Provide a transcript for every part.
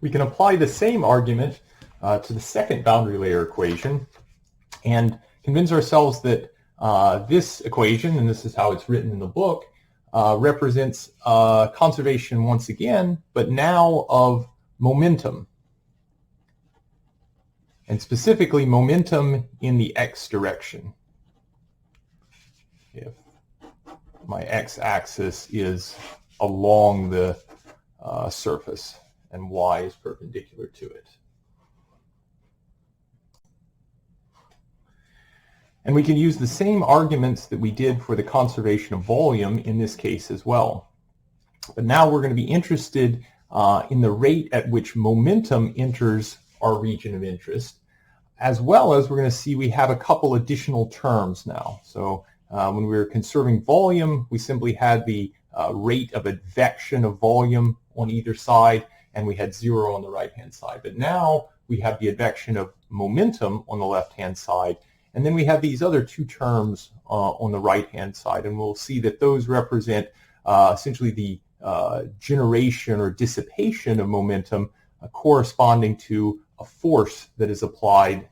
we can apply the same argument to the second boundary layer equation and convince ourselves that this equation, and this is how it's written in the book, represents conservation once again, but now of momentum. And specifically momentum in the x direction. If my x-axis is along the surface and y is perpendicular to it. And we can use the same arguments that we did for the conservation of volume in this case as well. But now we're going to be interested in the rate at which momentum enters our region of interest, as well as we're going to see we have a couple additional terms now. So when we were conserving volume, we simply had the rate of advection of volume on either side, and we had 0 on the right-hand side. But now we have the advection of momentum on the left-hand side, and then we have these other two terms on the right-hand side, and we'll see that those represent essentially the generation or dissipation of momentum corresponding to a force that is applied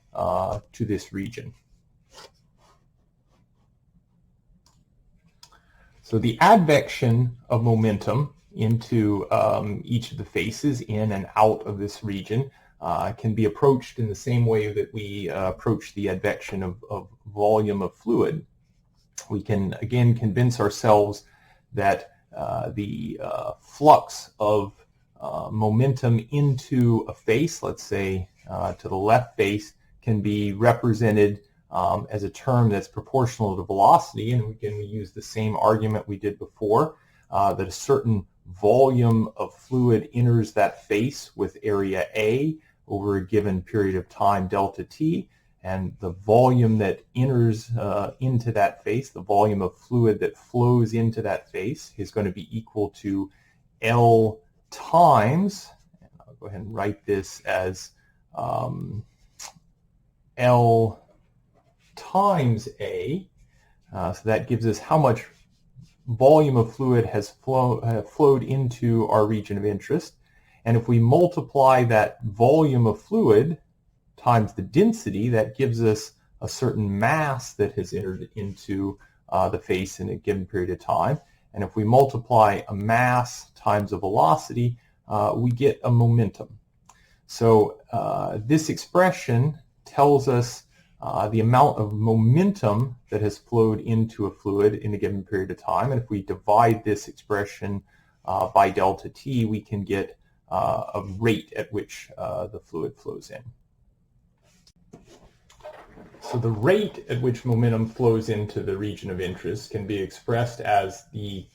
to this region. So the advection of momentum into each of the faces in and out of this region can be approached in the same way that we approach the advection of volume of fluid. We can again convince ourselves that the flux of momentum into a face, let's say to the left face, can be represented as a term that's proportional to velocity, and we can use the same argument we did before, that a certain volume of fluid enters that face with area A over a given period of time, delta t, and the volume that enters into that face, the volume of fluid that flows into that face, is going to be equal to L times, and I'll go ahead and write this as L times A. So that gives us how much volume of fluid has flowed into our region of interest. And if we multiply that volume of fluid times the density, that gives us a certain mass that has entered into the face in a given period of time. And if we multiply a mass times a velocity, we get a momentum. So this expression tells us the amount of momentum that has flowed into a fluid in a given period of time. And if we divide this expression by delta t, we can get a rate at which the fluid flows in. So the rate at which momentum flows into the region of interest can be expressed as the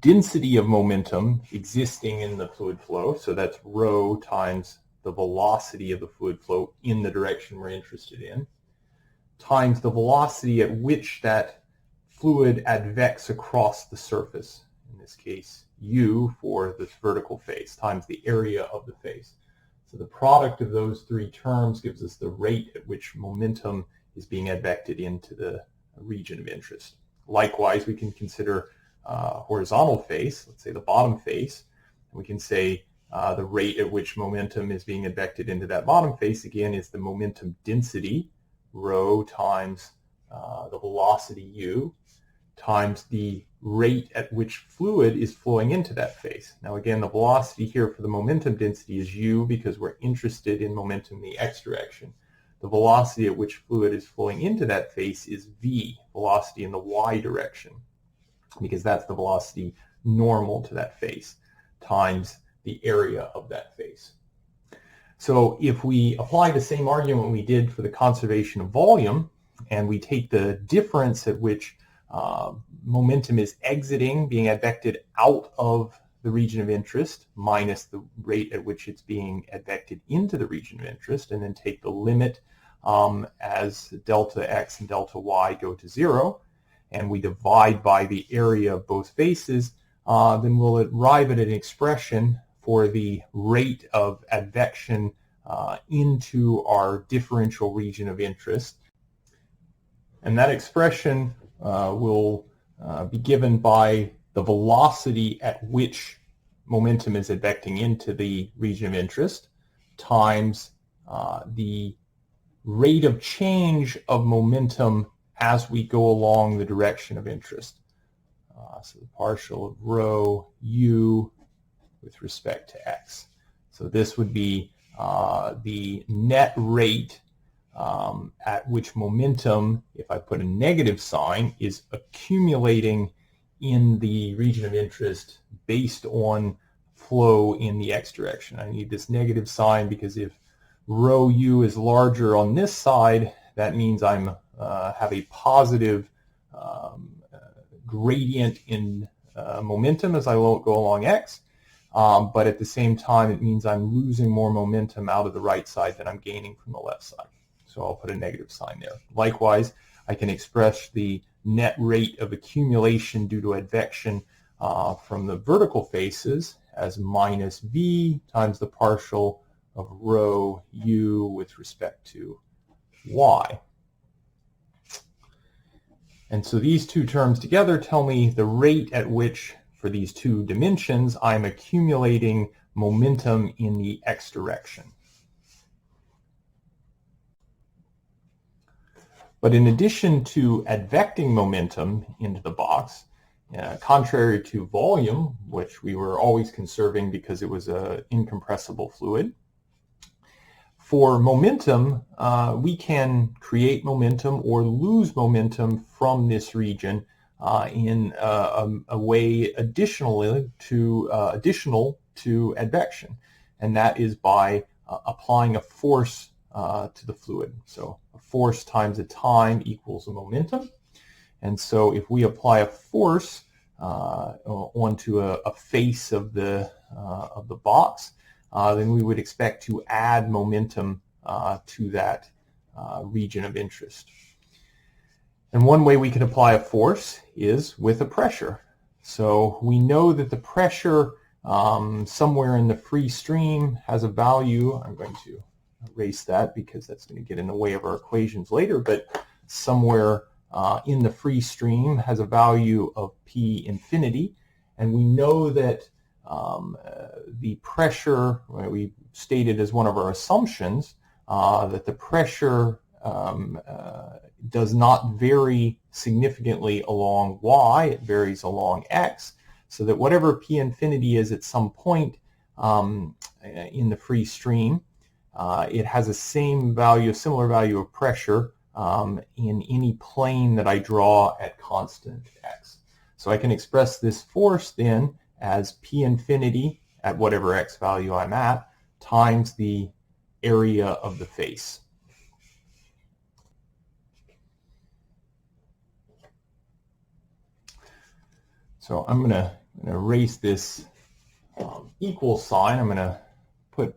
density of momentum existing in the fluid flow. So that's rho times the velocity of the fluid flow in the direction we're interested in, times the velocity at which that fluid advects across the surface, in this case u for this vertical face, times the area of the face. So the product of those three terms gives us the rate at which momentum is being advected into the region of interest. Likewise, we can consider horizontal face, let's say the bottom face, and we can say the rate at which momentum is being advected into that bottom face, again, is the momentum density, rho times the velocity u, times the rate at which fluid is flowing into that face. Now again, the velocity here for the momentum density is u because we're interested in momentum in the x direction. The velocity at which fluid is flowing into that face is v, velocity in the y direction, because that's the velocity normal to that face, times the area of that face. So if we apply the same argument we did for the conservation of volume, and we take the difference at which momentum is exiting, being advected out of the region of interest, minus the rate at which it's being advected into the region of interest, and then take the limit as delta x and delta y go to 0, and we divide by the area of both faces, then we'll arrive at an expression for the rate of advection into our differential region of interest. And that expression will be given by the velocity at which momentum is advecting into the region of interest, times the rate of change of momentum as we go along the direction of interest. So the partial of rho u with respect to x. So this would be the net rate at which momentum, if I put a negative sign, is accumulating in the region of interest based on flow in the x direction. I need this negative sign because if rho u is larger on this side, that means I'm have a positive gradient in momentum as I go along x, but at the same time it means I'm losing more momentum out of the right side than I'm gaining from the left side. So I'll put a negative sign there. Likewise, I can express the net rate of accumulation due to advection from the vertical faces as minus v times the partial of rho u with respect to y. And so these two terms together tell me the rate at which, for these two dimensions, I'm accumulating momentum in the x direction. But in addition to advecting momentum into the box, contrary to volume, which we were always conserving because it was an incompressible fluid, for momentum, we can create momentum or lose momentum from this region in a way additional to advection, and that is by applying a force to the fluid. So a force times a time equals a momentum, and so if we apply a force onto a face of the box, then we would expect to add momentum to that region of interest. And one way we can apply a force is with a pressure. So we know that the pressure somewhere in the free stream has a value. I'm going to erase that because that's going to get in the way of our equations later, but somewhere in the free stream has a value of P infinity, and we know that the pressure, we stated as one of our assumptions, that the pressure does not vary significantly along y, it varies along x, so that whatever P infinity is at some point in the free stream, it has a similar value of pressure in any plane that I draw at constant x. So I can express this force then as P infinity at whatever x value I'm at times the area of the face. So I'm going to erase this equal sign. I'm going to put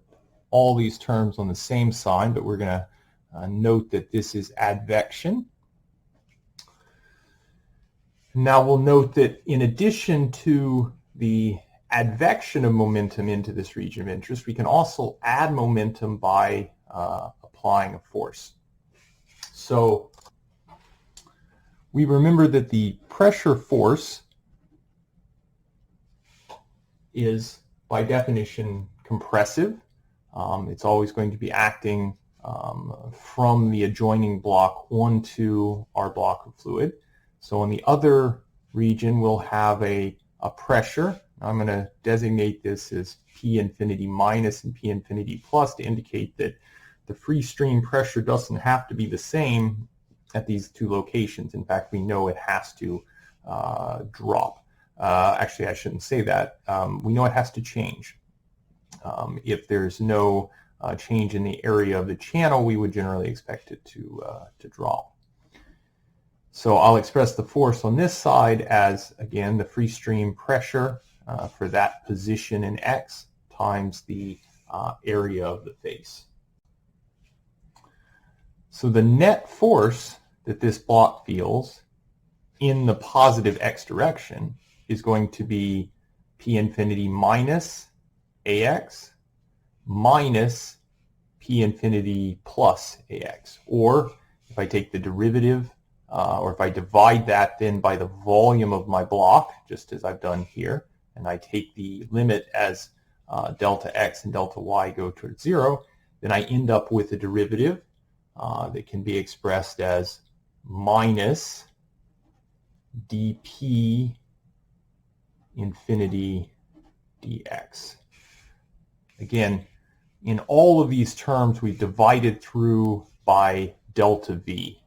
all these terms on the same sign, but we're going to note that this is advection. Now we'll note that in addition to the advection of momentum into this region of interest, we can also add momentum by applying a force. So we remember that the pressure force is by definition compressive. It's always going to be acting from the adjoining block onto our block of fluid. So in the other region we'll have a pressure. I'm going to designate this as P infinity minus and P infinity plus to indicate that the free stream pressure doesn't have to be the same at these two locations. In fact, we know it has to drop. Actually, I shouldn't say that. We know it has to change. If there's no change in the area of the channel, we would generally expect it to drop. So I'll express the force on this side as, again, the free stream pressure for that position in x times the area of the face. So the net force that this block feels in the positive x direction is going to be P infinity minus ax minus P infinity plus ax. Or if I take the derivative, or if I divide that then by the volume of my block, just as I've done here, and I take the limit as delta x and delta y go towards 0, then I end up with a derivative that can be expressed as minus dp infinity dx. Again, in all of these terms, we divided through by delta v.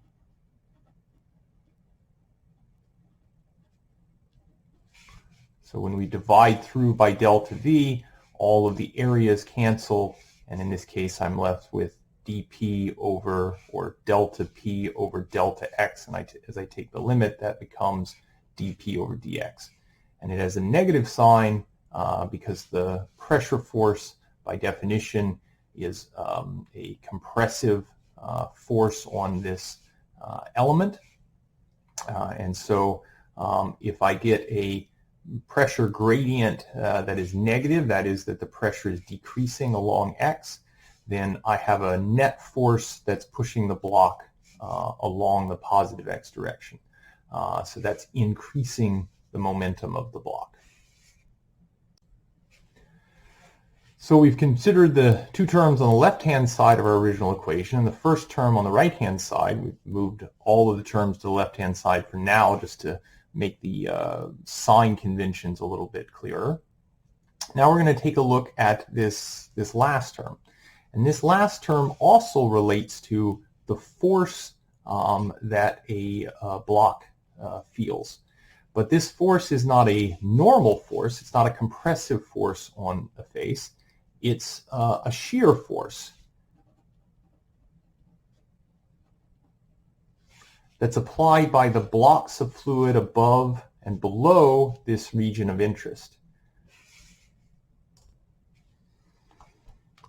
So when we divide through by delta v, all of the areas cancel, and in this case, I'm left with dp over, or delta p over delta x, and as I take the limit, that becomes dp over dx. And it has a negative sign because the pressure force, by definition, is a compressive force on this element. And so if I get a pressure gradient that is negative, that is that the pressure is decreasing along x, then I have a net force that's pushing the block along the positive x direction. So that's increasing the momentum of the block. So we've considered the two terms on the left-hand side of our original equation, and the first term on the right-hand side. We've moved all of the terms to the left-hand side for now, just to make the sign conventions a little bit clearer. Now we're going to take a look at this last term. And this last term also relates to the force that a block feels. But this force is not a normal force. It's not a compressive force on a face. It's a shear force that's applied by the blocks of fluid above and below this region of interest.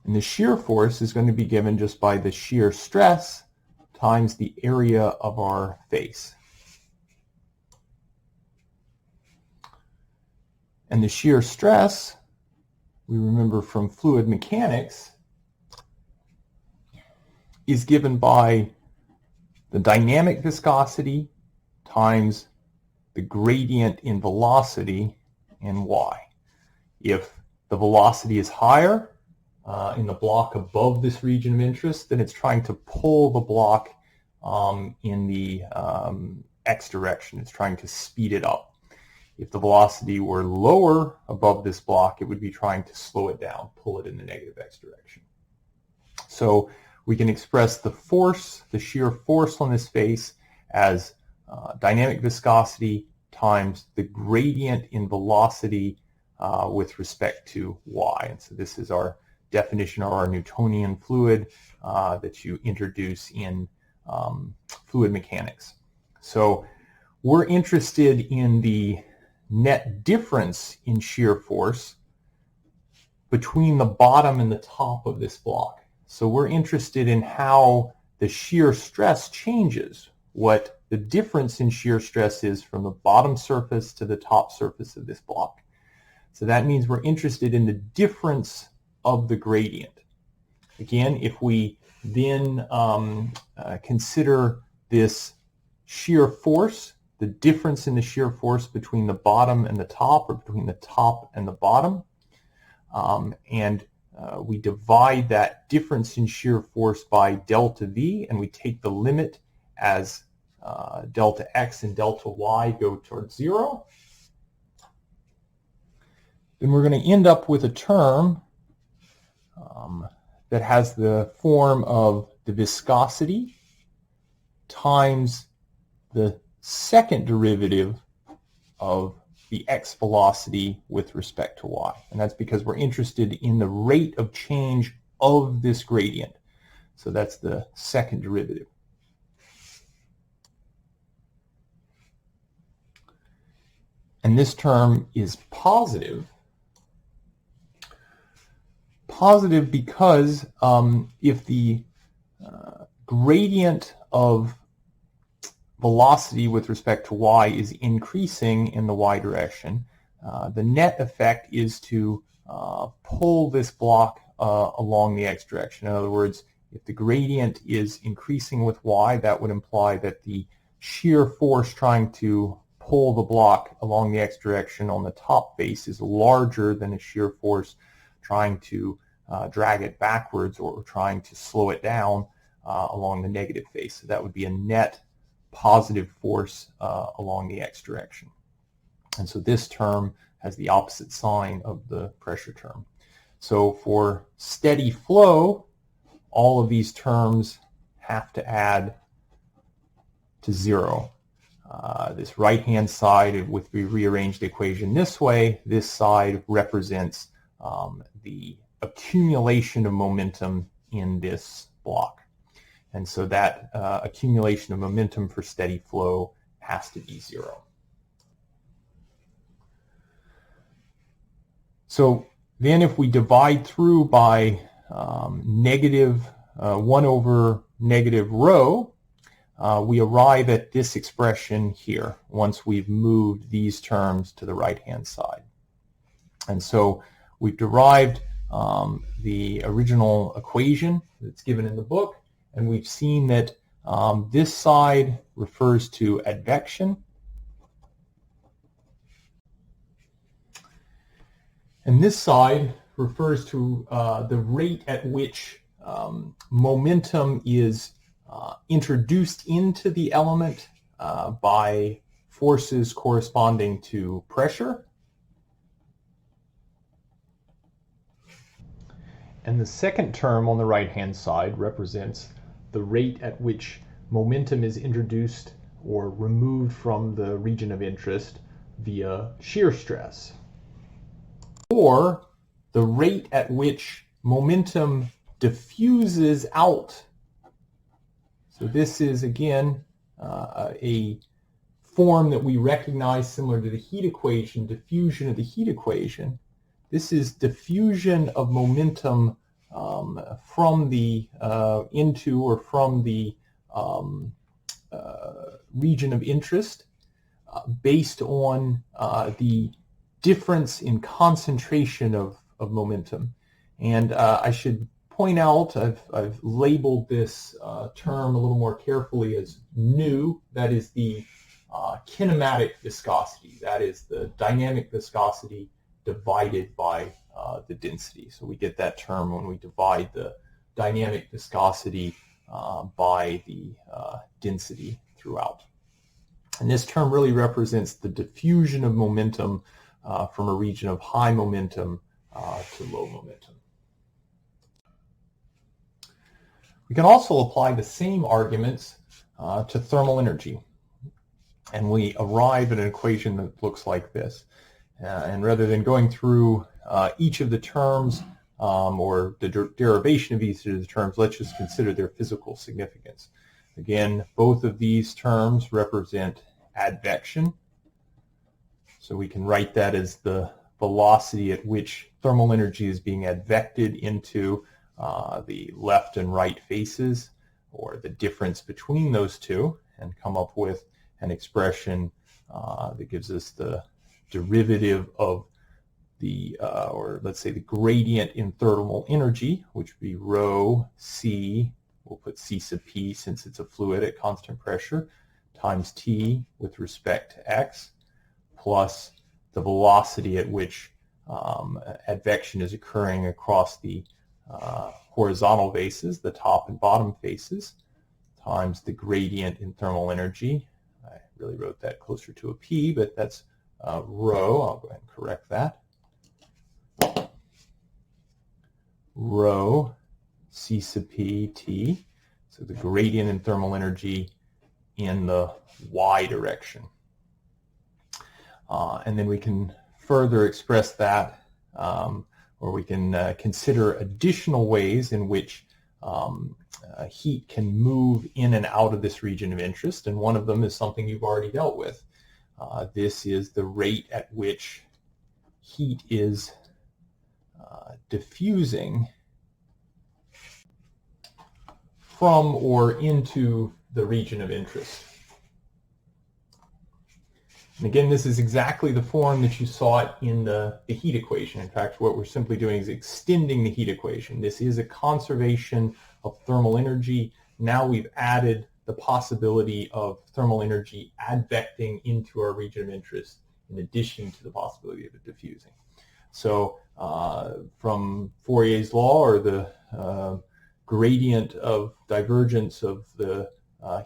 And the shear force is going to be given just by the shear stress times the area of our face. And the shear stress, we remember from fluid mechanics, is given by the dynamic viscosity times the gradient in velocity in y. If the velocity is higher in the block above this region of interest, then it's trying to pull the block in the x direction. It's trying to speed it up. If the velocity were lower above this block, it would be trying to slow it down, pull it in the negative x direction. So we can express the force, the shear force on this face, as dynamic viscosity times the gradient in velocity with respect to y. And so this is our definition of our Newtonian fluid that you introduce in fluid mechanics. So we're interested in the net difference in shear force between the bottom and the top of this block. So we're interested in how the shear stress changes, what the difference in shear stress is from the bottom surface to the top surface of this block. So that means we're interested in the difference of the gradient. Again, if we then consider this shear force, the difference in the shear force between the bottom and the top, or between the top and the bottom, and we divide that difference in shear force by delta V, and we take the limit as delta X and delta Y go towards 0, then we're going to end up with a term that has the form of the viscosity times the second derivative of the x velocity with respect to y. And that's because we're interested in the rate of change of this gradient. So that's the second derivative. And this term is positive. Positive because if the gradient of velocity with respect to y is increasing in the y direction, the net effect is to pull this block along the x direction. In other words, if the gradient is increasing with y, that would imply that the shear force trying to pull the block along the x direction on the top face is larger than the shear force trying to drag it backwards or trying to slow it down along the negative face. So that would be a net positive force along the x direction. And so this term has the opposite sign of the pressure term. So for steady flow, all of these terms have to add to 0. This right-hand side, if we rearrange the equation this way, this side represents the accumulation of momentum in this block. And so that accumulation of momentum for steady flow has to be 0. So then if we divide through by negative 1 over negative rho, we arrive at this expression here once we've moved these terms to the right-hand side. And so we've derived the original equation that's given in the book, and we've seen that this side refers to advection, and this side refers to the rate at which momentum is introduced into the element by forces corresponding to pressure. And the second term on the right-hand side represents the rate at which momentum is introduced or removed from the region of interest via shear stress, or the rate at which momentum diffuses out. So this is, again, a form that we recognize similar to the heat equation, diffusion of the heat equation. This is diffusion of momentum from the into or from the region of interest based on the difference in concentration of momentum. And I should point out, I've labeled this term a little more carefully as nu. That is the kinematic viscosity. That is the dynamic viscosity divided by the density. So we get that term when we divide the dynamic viscosity by the density throughout. And this term really represents the diffusion of momentum from a region of high momentum to low momentum. We can also apply the same arguments to thermal energy, and we arrive at an equation that looks like this. And rather than going through each of the terms or the derivation of each of the terms, let's just consider their physical significance. Again, both of these terms represent advection. So we can write that as the velocity at which thermal energy is being advected into the left and right faces, or the difference between those two, and come up with an expression that gives us the derivative of the, or let's say the gradient in thermal energy, which would be rho C, we'll put C sub P since it's a fluid at constant pressure, times T with respect to X, plus the velocity at which advection is occurring across the horizontal faces, the top and bottom faces, times the gradient in thermal energy. I really wrote that closer to a P, but that's rho. I'll go ahead and correct that. Rho C sub P T. So the gradient in thermal energy in the y direction. And then we can further express that, or we can consider additional ways in which heat can move in and out of this region of interest, and one of them is something you've already dealt with. This is the rate at which heat is diffusing from or into the region of interest. And again, this is exactly the form that you saw it in the heat equation. In fact, what we're simply doing is extending the heat equation. This is a conservation of thermal energy. Now we've added the possibility of thermal energy advecting into our region of interest in addition to the possibility of it diffusing. So from Fourier's law, or the gradient of divergence of the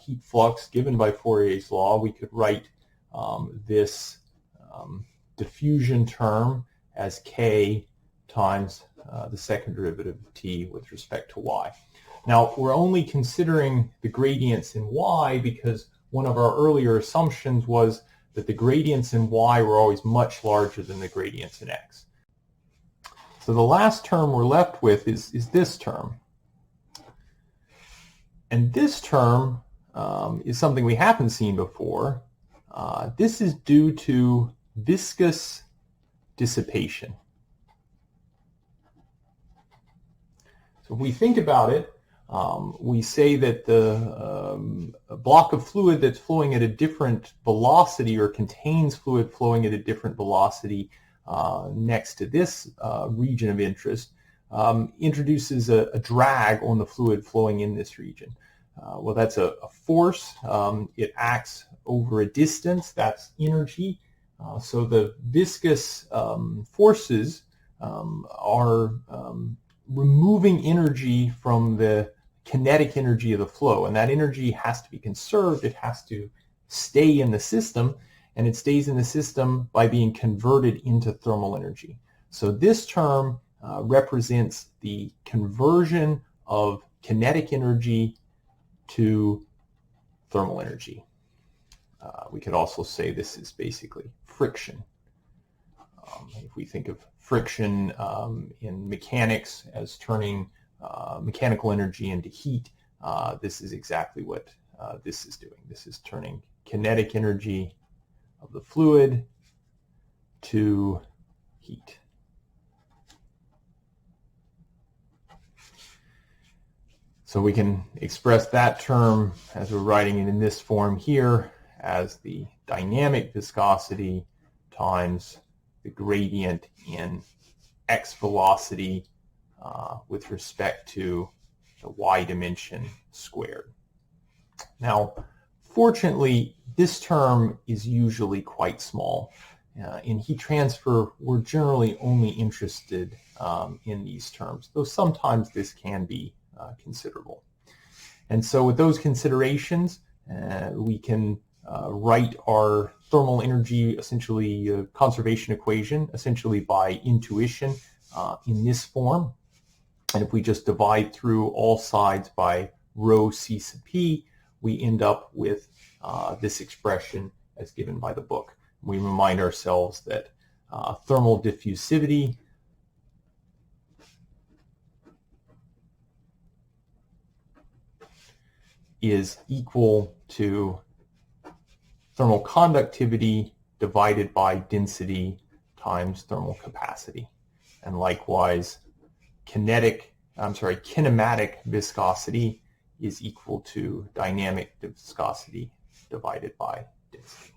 heat flux given by Fourier's law, we could write this diffusion term as K times the second derivative of T with respect to Y. Now, we're only considering the gradients in Y because one of our earlier assumptions was that the gradients in Y were always much larger than the gradients in X. So the last term we're left with is this term. And this term is something we haven't seen before. This is due to viscous dissipation. So if we think about it, we say that the block of fluid that's flowing at a different velocity, or contains fluid flowing at a different velocity next to this region of interest, introduces a drag on the fluid flowing in this region. Well, that's a force. It acts over a distance. That's energy. So the viscous forces are removing energy from the kinetic energy of the flow, and that energy has to be conserved. It has to stay in the system, and it stays in the system by being converted into thermal energy. So this term represents the conversion of kinetic energy to thermal energy. We could also say this is basically friction. If we think of friction in mechanics as turning mechanical energy into heat, this is exactly what this is doing. This is turning kinetic energy of the fluid to heat. So we can express that term, as we're writing it in this form here, as the dynamic viscosity times the gradient in x velocity with respect to the y dimension squared. Now, fortunately, this term is usually quite small. In heat transfer, we're generally only interested in these terms, though sometimes this can be considerable. And so with those considerations, we can write our thermal energy, essentially conservation equation, essentially by intuition in this form. And if we just divide through all sides by rho C sub P, we end up with this expression as given by the book. We remind ourselves that thermal diffusivity is equal to thermal conductivity divided by density times thermal capacity. And likewise, kinematic viscosity is equal to dynamic viscosity divided by density.